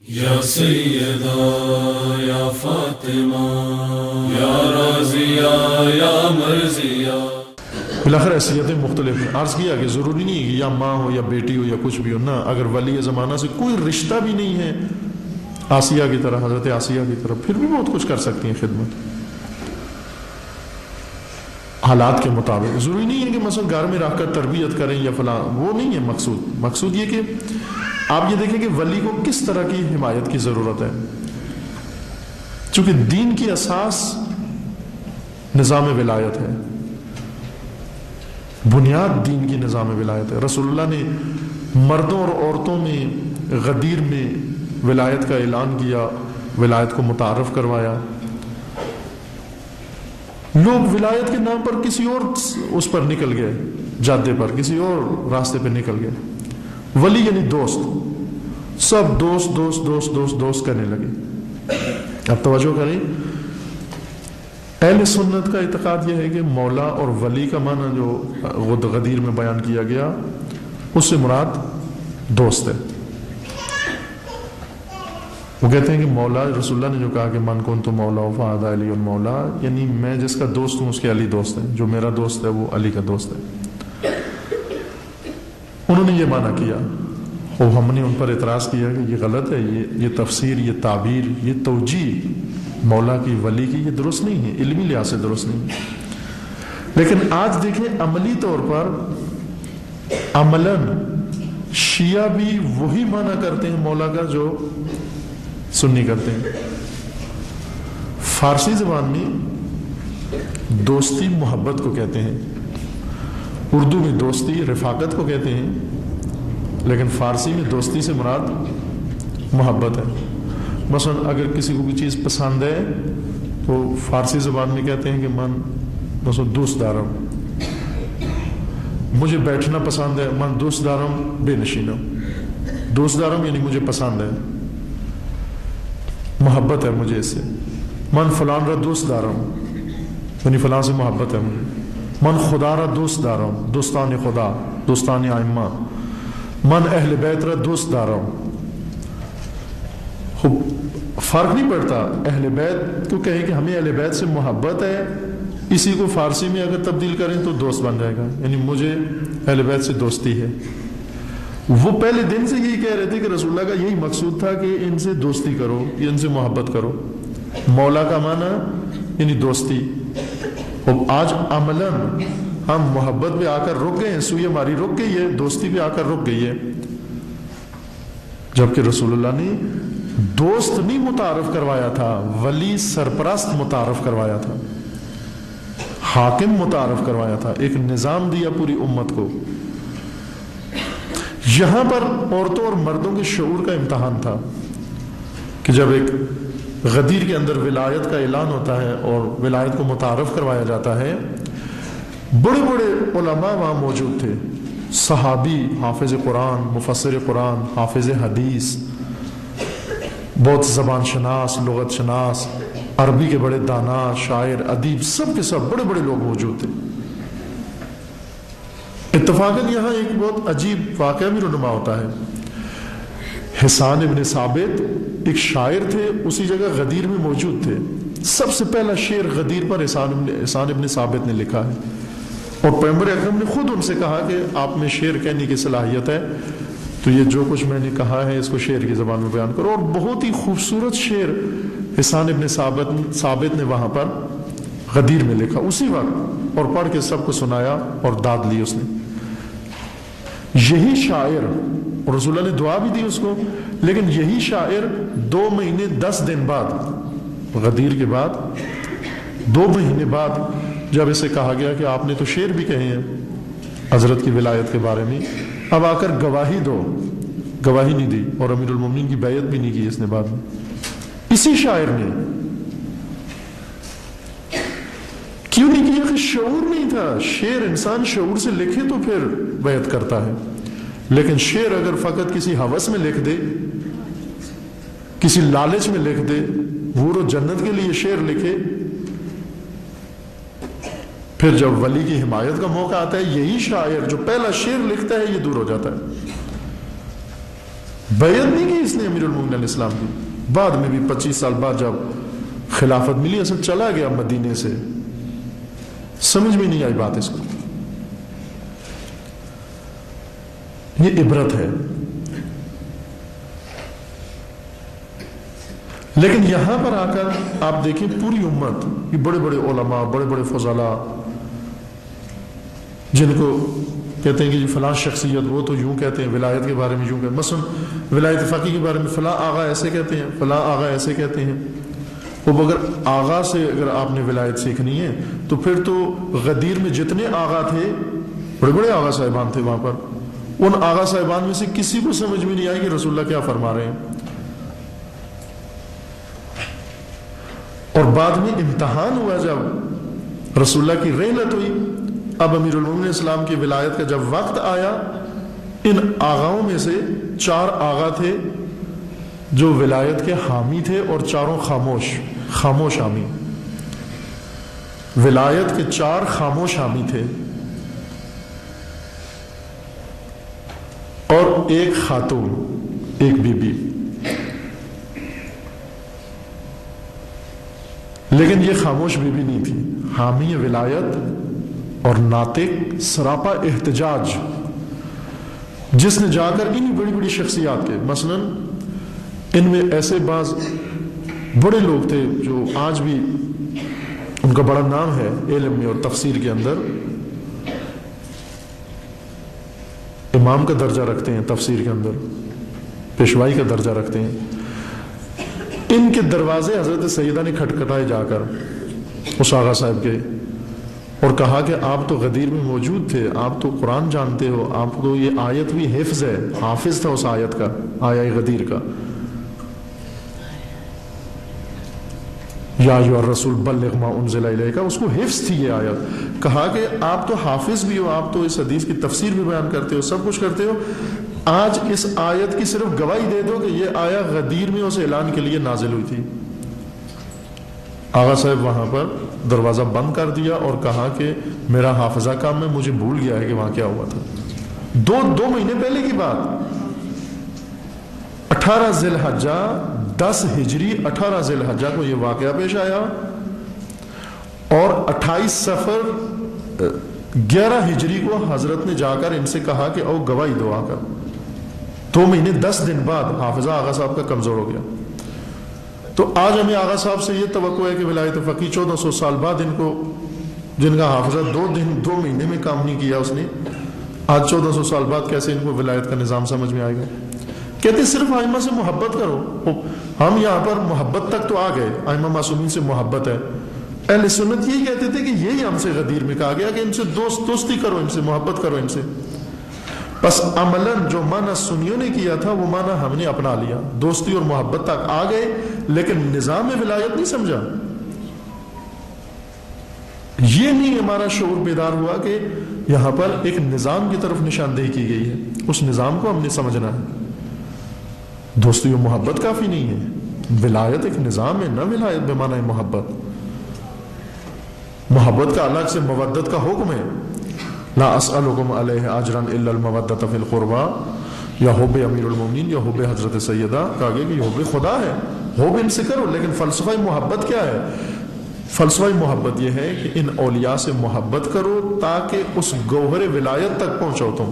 یا سیدہ یا فاطمہ یا رازیہ یا مرضیہ. بالاخر حیثیتیں مختلف ہیں. عرض کیا کہ ضروری نہیں ہے کہ یا ماں ہو یا بیٹی ہو یا کچھ بھی ہو نا. اگر ولی زمانہ سے کوئی رشتہ بھی نہیں ہے آسیہ کی طرح، حضرت آسیہ کی طرح، پھر بھی بہت کچھ کر سکتی ہیں خدمت حالات کے مطابق. ضروری نہیں ہے کہ مثلا گھر میں رکھ کر تربیت کریں یا فلاں، وہ نہیں ہے مقصود. مقصود یہ کہ آپ یہ دیکھیں کہ ولی کو کس طرح کی حمایت کی ضرورت ہے. چونکہ دین کی اساس نظام ولایت ہے، بنیاد دین کی نظام ولایت ہے. رسول اللہ نے مردوں اور عورتوں میں غدیر میں ولایت کا اعلان کیا، ولایت کو متعارف کروایا. لوگ ولایت کے نام پر کسی اور اس پر نکل گئے، جادے پر کسی اور راستے پہ نکل گئے. ولی یعنی دوست، سب دوست دوست دوست دوست دوست کرنے لگے. اب توجہ کریں، اہل سنت کا اعتقاد یہ ہے کہ مولا اور ولی کا معنی جو غدیر میں بیان کیا گیا اس سے مراد دوست ہے. وہ کہتے ہیں کہ مولا، رسول اللہ نے جو کہا کہ من کنت مولا فہذا علی المولا، یعنی میں جس کا دوست ہوں اس کے علی دوست ہے، جو میرا دوست ہے وہ علی کا دوست ہے. انہوں نے یہ معنی کیا اور ہم نے ان پر اعتراض کیا کہ یہ غلط ہے، یہ تفسیر، یہ تعبیر، یہ توجیہ مولا کی ولی کی یہ درست نہیں ہے، علمی لحاظ سے درست نہیں ہے. لیکن آج دیکھیں عملی طور پر عملاً شیعہ بھی وہی معنی کرتے ہیں مولا کا جو سنی کرتے ہیں. فارسی زبان میں دوستی محبت کو کہتے ہیں، اردو میں دوستی رفاقت کو کہتے ہیں، لیکن فارسی میں دوستی سے مراد محبت ہے. مثلا اگر کسی کو کوئی چیز پسند ہے تو فارسی زبان میں کہتے ہیں کہ من مثلا دوست دارم. مجھے بیٹھنا پسند ہے، من دوست دارم بے نشینم. دوست دارم یعنی مجھے پسند ہے، محبت ہے مجھے اس سے. من فلان را دوست دارم یعنی فلان سے محبت ہے مجھے. من خدا را دوست دارم، دوستان خدا، دوستان ائمہ. من اہل بیت را دوست دارم. خوب فرق نہیں پڑتا، اہل بیت کو کہیں کہ ہمیں اہل بیت سے محبت ہے، اسی کو فارسی میں اگر تبدیل کریں تو دوست بن جائے گا، یعنی مجھے اہل بیت سے دوستی ہے. وہ پہلے دن سے یہی کہہ رہے تھے کہ رسول اللہ کا یہی مقصود تھا کہ ان سے دوستی کرو، ان سے محبت کرو. مولا کا معنی یعنی دوستی. اور آج عملاً ہم محبت پہ آ کر رک گئے ہیں، سوئی ہماری رک گئی ہے، دوستی پہ آ کر رک گئی ہے. جبکہ رسول اللہ نے دوست نہیں متعارف کروایا تھا، ولی سرپرست متعارف کروایا تھا، حاکم متعارف کروایا تھا، ایک نظام دیا پوری امت کو. یہاں پر عورتوں اور مردوں کے شعور کا امتحان تھا کہ جب ایک غدیر کے اندر ولایت کا اعلان ہوتا ہے اور ولایت کو متعارف کروایا جاتا ہے، بڑے بڑے علماء وہاں موجود تھے، صحابی، حافظ قرآن، مفسر قرآن، حافظ حدیث، بہت زبان شناس، لغت شناس، عربی کے بڑے دانا، شاعر، ادیب، سب کے سب بڑے بڑے لوگ موجود تھے. اتفاقاً یہاں ایک بہت عجیب واقعہ بھی رونما ہوتا ہے. حسان ابن ثابت ایک شاعر تھے، اسی جگہ غدیر میں موجود تھے. سب سے پہلا شعر غدیر پر حسان ابن ثابت نے لکھا ہے، اور پیغمبر اکرم نے خود ان سے کہا کہ آپ میں شعر کہنے کی صلاحیت ہے، تو یہ جو کچھ میں نے کہا ہے اس کو شعر کی زبان میں بیان کرو. اور بہت ہی خوبصورت شعر حسان ابن ثابت نے وہاں پر غدیر میں لکھا اسی وقت، اور پڑھ کے سب کو سنایا اور داد لی اس نے. یہی شاعر، اور رسول اللہ نے دعا بھی دی اس کو، لیکن یہی شاعر 2 مہینے 10 دن بعد، غدیر کے بعد 2 مہینے بعد، جب اسے کہا گیا کہ آپ نے تو شعر بھی کہے ہیں حضرت کی ولایت کے بارے میں، اب آ کر گواہی دو، گواہی نہیں دی، اور امیر المومنین کی بیعت بھی نہیں کی اس نے بعد میں. اسی شاعر نے کیوں نہیں کیا؟ کہ شعور نہیں تھا. شعر انسان شعور سے لکھے تو پھر بیعت کرتا ہے، لیکن شعر اگر فقط کسی ہوس میں لکھ دے، کسی لالچ میں لکھ دے، حور و جنت کے لیے شعر لکھے، پھر جب ولی کی حمایت کا موقع آتا ہے، یہی شاعر جو پہلا شعر لکھتا ہے یہ دور ہو جاتا ہے. بیعت نہیں کی اس نے امیر المومنین علیہ السلام کی، بعد میں بھی 25 سال بعد جب خلافت ملی اصل چلا گیا مدینے سے، سمجھ میں نہیں آئی بات اس کو. یہ عبرت ہے. لیکن یہاں پر آ کر آپ دیکھیں پوری امت، یہ بڑے بڑے علماء، بڑے بڑے فضلاء، جن کو کہتے ہیں کہ جی فلاں شخصیت وہ تو یوں کہتے ہیں ولایت کے بارے میں یوں کہتے ہیں، مثلا ولایت فقیہ کے بارے میں فلاں آغا ایسے کہتے ہیں، فلاں آغا ایسے کہتے ہیں. وہ اگر آغا سے اگر آپ نے ولایت سیکھنی ہے تو پھر تو غدیر میں جتنے آغا تھے، بڑے بڑے آغا صاحبان تھے وہاں پر، ان آغا صاحبان میں سے کسی کو سمجھ میں نہیں آئی کہ رسول اللہ کیا فرما رہے ہیں. اور بعد میں امتحان ہوا جب رسول اللہ کی رحلت ہوئی، اب امیر المومنین اسلام کی ولایت کا جب وقت آیا، ان آغاؤں میں سے 4 آغا تھے جو ولایت کے حامی تھے اور چاروں خاموش حامی. ولایت کے 4 خاموش حامی تھے اور ایک خاتون، ایک بی بی. لیکن یہ خاموش بی بی نہیں تھی، حامی ولایت اور ناطق سراپا احتجاج، جس نے جا کر انہی بڑی بڑی شخصیات کے، مثلا ان میں ایسے بعض بڑے لوگ تھے جو آج بھی ان کا بڑا نام ہے علم میں اور تفسیر کے اندر، امام کا درجہ رکھتے ہیں تفسیر کے اندر، پیشوائی کا درجہ رکھتے ہیں. ان کے دروازے حضرت سیدہ نے کھٹکھٹائے جا کر اس آغا صاحب کے، اور کہا کہ آپ تو غدیر میں موجود تھے، آپ تو قرآن جانتے ہو، آپ کو یہ آیت بھی حفظ ہے، حافظ تھا اس آیت کا، آیہ غدیر کا، یا ایھا الرسول بلغ ما انزل الیک، اس کو حفظ تھی یہ آیت. کہا کہ آپ تو حافظ بھی ہو، آپ تو اس حدیث کی تفسیر بھی بیان کرتے ہو، سب کچھ کرتے ہو، آج اس آیت کی صرف گواہی دے دو کہ یہ آیہ غدیر میں اس اعلان کے لیے نازل ہوئی تھی. آغا صاحب وہاں پر دروازہ بند کر دیا اور کہا کہ میرا حافظہ کام میں، مجھے بھول گیا ہے کہ وہاں کیا ہوا تھا. دو مہینے پہلے کی بات، 18 ذی الحجہ 10 ہجری 18 ذی الحجہ کو یہ واقعہ پیش آیا، اور 28 صفر 11 ہجری کو حضرت نے جا کر ان سے کہا کہ او گواہی دو آ کر. 2 مہینے 10 دن بعد حافظہ آغا صاحب کا کمزور ہو گیا. تو آج ہمیں آغا صاحب سے یہ توقع ہے کہ ولایت فقیہ 1400 سال بعد ان کو، جن کا حافظہ 2 مہینے میں کام نہیں کیا اس نے، آج 1400 سال بعد کیسے ان کو ولایت کا نظام سمجھ میں آئے گا. کہتے صرف ائمہ سے محبت کرو. ہم یہاں پر محبت تک تو آ گئے، ائمہ معصومین سے محبت ہے. اہل سنت یہی کہتے تھے کہ یہی ہم سے غدیر میں کہا گیا کہ ان سے دوستی کرو، ان سے محبت کرو ان سے. بس عملاً جو معنی سنیوں نے کیا تھا وہ معنی ہم نے اپنا لیا، دوستی اور محبت تک آ گئے، لیکن نظام ولایت نہیں سمجھا. یہ نہیں ہمارا شعور بیدار ہوا کہ یہاں پر ایک نظام کی طرف نشاندہی کی گئی ہے، اس نظام کو ہم نے سمجھنا ہے. دوستی و محبت کافی نہیں ہے، ولایت ایک نظام ہے، نہ ولایت بے معنی محبت. محبت کا الگ سے مودت کا حکم ہے، لا اسألکم علیہ اجرا الا المودۃ فی القربى، یا حب امیر المومنین یا حب حضرت سیدہ، کہا گیا کہ یہ حب خدا ہے، حب ان سے کرو. لیکن فلسفہ محبت کیا ہے؟ فلسفہ محبت یہ ہے کہ ان اولیاء سے محبت کرو تاکہ اس گوہر ولایت تک پہنچو تم.